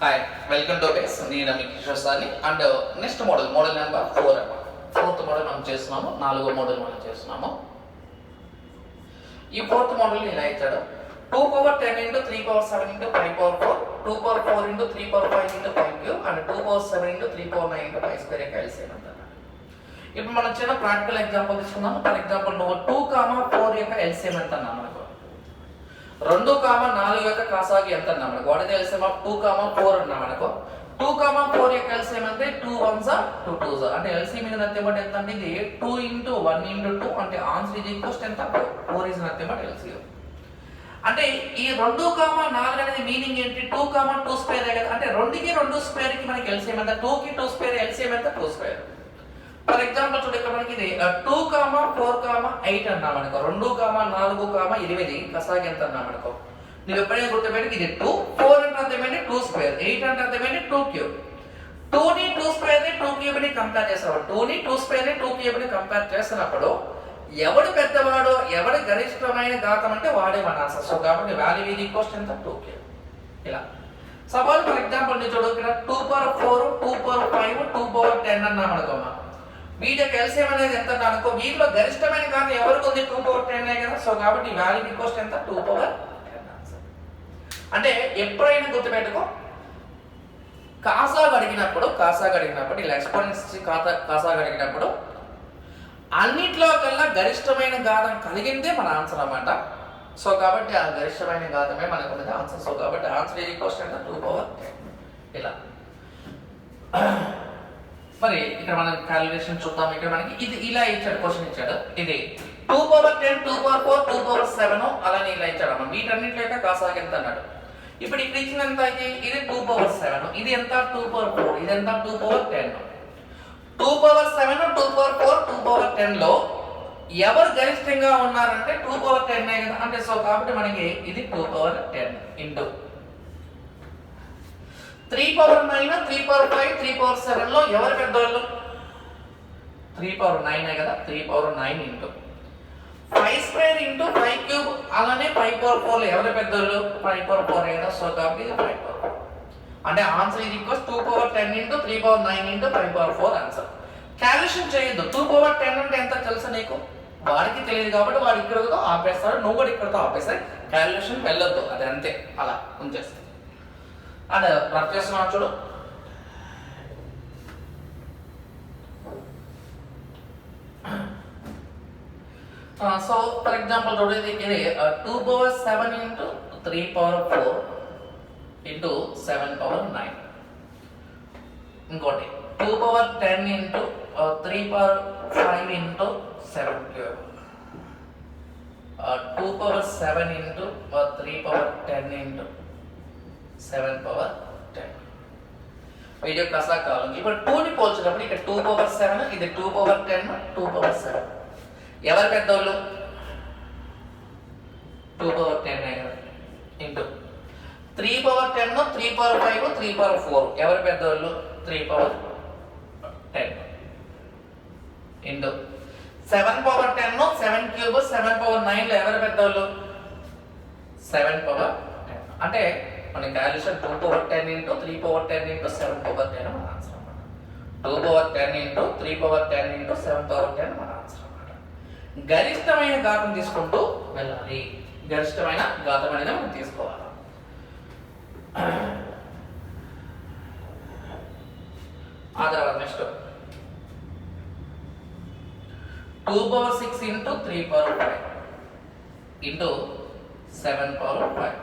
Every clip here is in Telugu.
హాయ్ వెల్కమ్ టు బేస్ నేను మీ కిషోర్ సార్ని అండ్ నెక్స్ట్ మోడల్ నెంబర్ 4 అన్నమాట. ఫోర్త్ మోడల్ మనం చేస్తున్నాము, 4వ మోడల్ మనం చేస్తున్నాము. ఈ ఫోర్త్ మోడల్ ఇలా ఇచ్చాడు 2 power 10 into 3 power 7 into 5 power 4 2 power 4 into 3 power 5 into 5 cube and 2 power 7 into 3 power 9 into 5 square LCM అంటారు. ఇప్పుడు మనం చిన్న ప్రాక్టికల్ ఎగ్జాంపుల్ తీసుకుందాము. ఫర్ ఎగ్జాంపుల్ నువ్వు 2, 4 యొక్క LCM ఎంత అన్నా మనకు 2, 4 యొక్క కాసాగి ఎంత అన్నా మనకు వాట్ ఇస్ LCM ఆఫ్ 2, 4 అన్నా మనకు 2, 4 యొక్క LCM అంటే 2 1s 2 2s అంటే LCM మీద నథింగ్ బట్ ఎంత అంటే ఇది 2 into 1 into 2 అంటే ఆన్సర్ ఈజ్ ఈక్వల్స్ ఎంత 4 is నథింగ్ బట్ LCM. అంటే ఈ 2, 4 అనేది మీనింగ్ ఏంటి 2, 2 స్క్వేర్ కదా అంటే 2కి 2 స్క్వేర్ కి మనకి LCM ఎంత 2కి 2 స్క్వేర్ LCM ఎంత 2 స్క్వేర్. ఫర్ ఎగ్జాంపుల్ చూడండి ఇక్కడ మనకి ఇది 2, 4, 8 అన్నా మనకు 2, 4, 8 కసాగి ఎంత అన్నా మనకు నువ్వు ఎప్పుడైనా గుర్తుపెట్టి ఇది 2 4 అంటే అర్థమైంది 2 స్క్వేర్ 8 అంటే అర్థమైంది 2 క్యూబ్ 2 ని 2 స్క్వేర్ ని 2 క్యూబ్ ని కంపేర్ చేసినప్పుడు 2 ని 2 స్క్వేర్ ని 2 క్యూబ్ ని కంపేర్ చేసినప్పుడు ఎవడు పెద్దవాడో ఎవడు గరిష్టమైన ఘాతం అంటే వాడే మన ఆన్సర్. సో కాబట్టి వాల్యూ ఈజ్ ఈక్వల్స్ ఎంత 2 క్యూబ్. ఇలా సపోజ్ ఫర్ ఎగ్జాంపుల్ ని చూడు ఇక్కడ 2 పవర్ 4 2 పవర్ 5 2 పవర్ 10 అన్నా మనకోమా వీటికి LCM అనేది ఎంత అనుకో వీటిలో గరిష్టమైన ఘాతం ఎవరికి ఉంది 2 పవర్ 10 కదా. సో కాబట్టి వాల్యూ ఈక్వల్స్ ఎంత 2 పవర్ 10 ఆన్సర్. అంటే ఎప్పుడైనా గుర్తుపెట్టుకో కాసాగా అడిగినప్పుడు ఇలా ఎక్స్పోనెన్స్ కాసాగా అడిగినప్పుడు అన్నిట్లో కల్లా గరిష్టమైన ఘాతం కలిగిందే మన ఆన్సర్ అన్నమాట. సో కాబట్టి ఆ గరిష్టమైన ఘాతమే మనకు ఉన్నది ఆన్సర్. సో కాబట్టి ఆన్సర్ ఈజ్ ఈక్వల్స్ ఎంత 2 పవర్ 10 ఇలా. మరి ఇక్కడ మనం క్యాలిక్యులేషన్ చూద్దాం. ఇక్కడ మనకి ఇది ఇలా ఇచ్చాడు క్వశ్చన్ ఇచ్చాడు ఇది 2 పవర్ 10 2 పవర్ 4 2 పవర్ 7 అలానే ఇలా ఇచ్చాడు అన్న వీటన్నిటిలో యొక్క కాసాగా ఎంత అన్నాడు. ఇప్పుడు ఇక్కడ ఇచ్చిన ఎంత ఇది 2 పవర్ 7 ఇది ఎంత 2 పవర్ 4 ఇది ఎంత 2 పవర్ 10 2 పవర్ 7 2 పవర్ 4 2 పవర్ 10 లో ఎవరు గరిష్టంగా ఉన్నారంటే 2 పవర్ 10 కదా అంటే సో కాబట్టి మనకి ఇది 2 power 10 into 3 power 9 3 power 5 3 power 7 లో ఎవరు పెద్దవాళ్ళు 3 పవర్ 9 కదా 3 power 9 into 5 square into 5 cube అలానే 5 పవర్ 4 లో ఎవరు పెద్దవాళ్ళు 5 పవర్ 4 కదా. సో కాబట్టి ఇది 5 పవర్ 4 అంటే ఆన్సర్ ఇది equals 2 power 10 into 3 power 9 into 5 power 4 answer. Calculation చేయొద్దు 2 పవర్ 10 అంటే ఎంత తెలుసా నీకు వాడికి తెలియదు కాబట్టి వాడు ఇక్కడతో ఆపేస్తాడు నువ్వు కూడా ఇక్కడతో ఆపేస్తాడు క్యాలిక్యులేషన్ వెళ్ళొద్దు అది అంతే అలా ఉంచేస్తాడు. అండ్ రఫ్ చేస్తున్నాం చూడు సో ఫర్ ఎగ్జాంపుల్ చూడేది ఇది 2 power 7 into 3 power 4 into 7 power 9 ఇంకోటి 2 power 10 into 3 power 5 into 7 cube 2 power 7 into 3 power 10 into 7 power 10 video class లాగా కావాలి. ఇప్పుడు 2 ని పోల్చినప్పుడు ఇక్కడ 2 పవర్ 7 ఇది 2 పవర్ 10 2 పవర్ 7 ఎవరు పెద్దవాళ్ళు 2 పవర్ 10 కదా ఇంటూ 3 పవర్ 10 3 పవర్ 5 3 పవర్ 4 ఎవరు పెద్దవాళ్ళు 3 power 10 into 7 power 10 7 cube 7 power 9 లో ఎవరు పెద్దవాళ్ళు 7 పవర్ 10 అంటే మన calculation 2 power 10 into 3 power 10 into 7 power 10 మన ఆన్సర్ అన్నమాట. 2 power 10 into 3 power 10 into 7 power 10 మన ఆన్సర్ అన్నమాట. గరిష్టమైన ఘాతం తీసుకుంటూ వెళ్ళాలి. గరిష్టమైన ఘాతం అనేది మనం తీసుకోవాలి. ఆ తర్వాత next 2 power 6 into 3 power 5 into 7 power 5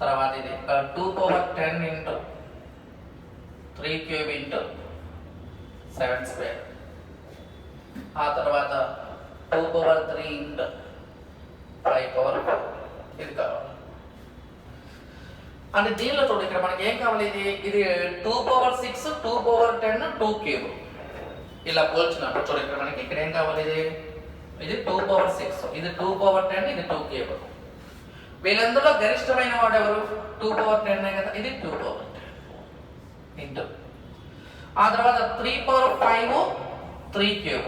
తర్వాత ఇది 2 power 10 into 3 cube into 7 square ఆ తర్వాత 2 పవర్ 3 ఇంటూ 5 పవర్ 4 ఇది కావాలి. అంటే దీనిలో చూడు ఇక్కడ మనకి ఏం కావాలి ఇది 2 పవర్ 6 2 పవర్ 10 2 క్యూబ్ ఇలా పోల్చినప్పుడు చూడు ఇక్కడ మనకి ఇక్కడ ఏం కావాలి ఇది 2 పవర్ 6 ఇది 2 పవర్ 10 ఇది 2 క్యూబ్ వీళ్ళందరిలో గరిష్టమైన వాడు ఎవరు 2 పవర్ 10 కదా ఇది 2 పవర్ 10 ఇంటూ ఆ తర్వాత 3 పవర్ 5 3 క్యూబ్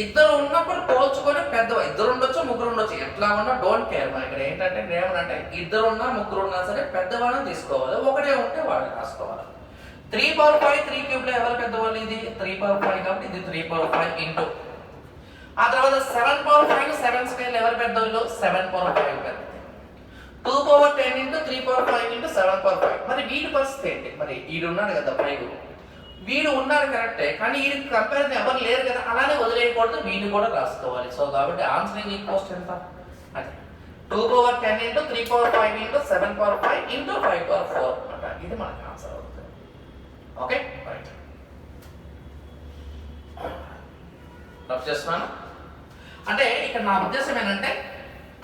ఇద్దరు ఉన్నప్పుడు పోల్చుకొని పెద్ద ఇద్దరు ఉండొచ్చు ముగ్గురు ఉండొచ్చు ఎట్లా ఉన్నా డోంట్ కేర్. మన ఇక్కడ ఏంటంటే ఏమనంటే ఇద్దరు ఉన్నా ముగ్గురు ఉన్నా సరే పెద్దవాళ్ళని తీసుకోవాలి, ఒకటే ఉంటే వాళ్ళని రాసుకోవాలి. 3/5 3 క్యూబ్ లో ఎవరు పెద్దవాళ్ళు? ఇది 3/5 కాబట్టి ఇది 3/5 ఇంటూ ఆ తర్వాత 7/5 7 స్క్వేర్ ఎవరు పెద్దవాళ్ళు? 7/5 పెద్దది. 2/10 ఇంటూ 3/5 ఇంటూ 7/5. మరి వీడి పరిస్థితి ఏంటి? మరి వీడు ఉన్నాడు కదా 5, వీడు ఉన్నాడు కరెక్టే, కానీ వీడికి కంపారిజన్ ఎవరు లేరు కదా, అలానే వదిలేయకూడదు, వీడిని కూడా రాసుకోవాలి. సో కాబట్టి ఆన్సర్ ఈజ్ ఈక్వల్స్ ఎంత? అదే 2/10 ఇంటూ 3/5 ఇంటూ 7/5 ఇంటూ 5/4 అంట. ఇది మనకి ఆన్సర్ అవుతుంది. ఓకే రైట్, రఫ్ చేస్తున్నాను. అంటే ఇక్కడ నా ఉద్దేశం ఏంటంటే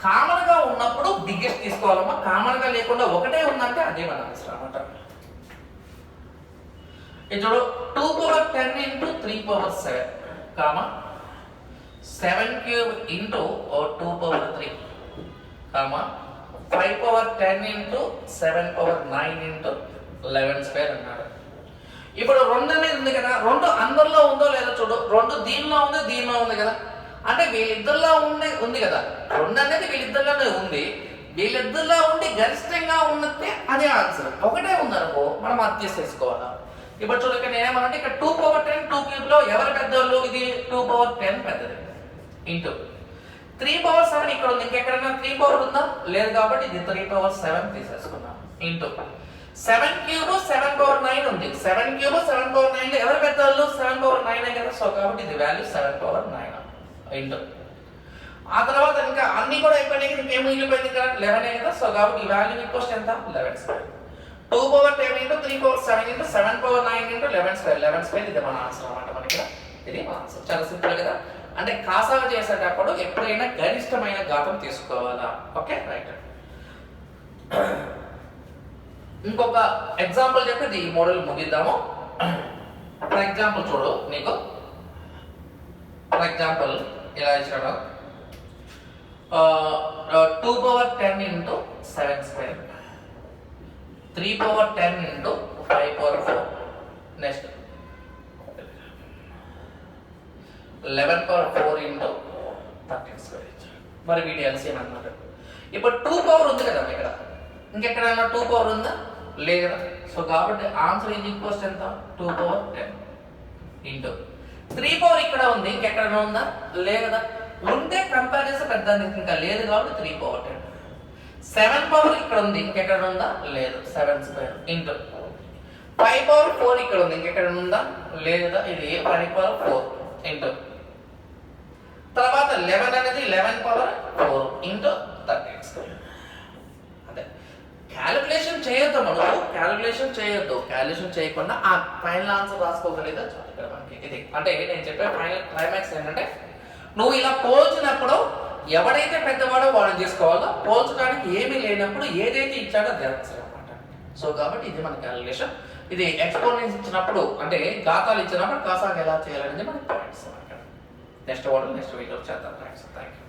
కామన్ గా ఉన్నప్పుడు బిగ్గెస్ట్ తీసుకోవాలమ్మా, కామన్ గా లేకుండా ఒకటే ఉందంటే అదే మన ఆన్సర్ అన్నమాట. ఇప్పుడు 2/10 into 3/7 comma 7 cube into 2/3 comma 5/10 into 7/9 into 11 square అన్నాడు. ఇప్పుడు 2 అనేది ఉంది కదా, 2 అందరిలో ఉందో లేదో చూడు. 2 దీనిలో ఉంది, దీనిలో ఉంది కదా, అంటే వీళ్ళిద్దరిలో ఉంది కదా, 2 అనేది వీళ్ళిద్దరిలోనే ఉంది. వీళ్ళిద్దరిలో ఉండి గరిష్టంగా ఉన్నదే అదే ఆన్సర్. ఒకటే ఉందనుకో మనం అడ్జస్ట్ చేసుకోవాలా. ఇప్పుడు చూడ ఇక్కడ నేనేమనంటే ఇక్కడ 2/10 2 క్యూబ్ లో ఎవరు పెద్దవాళ్ళు? ఇది 2/10 పెద్దది ఇంటూ 3/7 ఇక్కడ ఉంది. ఇంకెక్కడైనా 3 పవర్ ఉందా? లేదు కాబట్టి ఇది 3/7 తీసేసుకున్నాం ఇంటూ 7 క్యూబ్ 7/9 ఉంది. 7 క్యూబ్ 7/9 లో ఎవరు పెద్దవాళ్ళు? 7/9 కదా. సో కాబట్టి ఇది వాల్యూ 7/9 ఇంటూ ఆ తర్వాత ఇంకా అన్ని కూడా అయిపోయినాయి. ఇంకేం మిగిలిపోయింది ఇక్కడ 11 కదా. సో కాబట్టి ఈ వాల్యూ ఈక్వల్స్ ఎంత? 11 square. 2/10 into 3/7 into 7/9 into 11 square. 11 square ఇది మన ఆన్సర్ అన్నమాట. మనకి ఇది మన ఆన్సర్. చాలా సింపుల్ కదా. అంటే కాసాగా చేసేటప్పుడు ఎప్పుడైనా గరిష్టమైన ఘాతం తీసుకోవాలా. Okay right. ఇంకొక ఎగ్జాంపుల్ చెప్పి ఈ మోడల్ ముగిద్దాము. ఫర్ ఎగ్జాంపుల్ చూడు, నీకు ఫర్ ఎగ్జాంపుల్ ఇలా ఇచ్చాడు 2/10 into 7 square 3/10 into 5/4 next 11/4 into 13 square ఇచ్చాడు. మరి వీడి ఎల్సిఎం అన్నమాట. ఇప్పుడు 2 పవర్ ఉంది కదా ఇక్కడ, ఇంకెక్కడైనా 2 పవర్ ఉందా? లేదు కదా. సో కాబట్టి ఆన్సర్ ఈజ్ ఈక్వల్స్ ఎంత? 2/10 ఇంటూ 3 పవర్ ఇక్కడ ఉంది, ఇంకెక్కడైనా ఉందా? లేదు కదా. ఉంటే కంపేర్ చేస్తే పెద్ద, ఇంకా లేదు కాబట్టి 3/10. 7 పవర్ ఇక్కడ ఉంది, ఇంకెక్కడ ఉందా? లేదు. 7 స్క్వేర్ ఇంటూ 5/4 ఇక్కడ ఉంది, ఇంకెక్కడ ఉందా? లేదు కదా. ఇది 5/4 ఇంటూ తర్వాత 11 అనేది 11/4 ఇంటూ 13 స్క్వేర్. అదే క్యాలిక్యులేషన్ చేయొద్దు, మనకు క్యాలిక్యులేషన్ చేయొద్దు. క్యాలిక్యులేషన్ చేయకుండా ఆ ఫైనల్ ఆన్సర్ రాసుకోగలిగితే చాలు ఇక్కడ మనకి. ఇది అంటే నేను చెప్పే ఫైనల్ క్లైమాక్స్ ఏంటంటే నువ్వు ఇలా పోల్చినప్పుడు ఎవడైతే పెద్దవాడో వాడిని తీసుకోవాలో, పోల్చడానికి ఏమీ లేనప్పుడు ఏదైతే ఇచ్చాడో అది ఆన్సర్ అన్నమాట. సో కాబట్టి ఇది మన క్యాలిక్యులేషన్. ఇది ఎక్స్పోనెన్స్ ఇచ్చినప్పుడు అంటే ఘాతాలు ఇచ్చినప్పుడు కాసాగా ఎలా చేయాలనేది మనకి పాయింట్స్. నెక్స్ట్ వీడియో చేద్దాం. Thank you.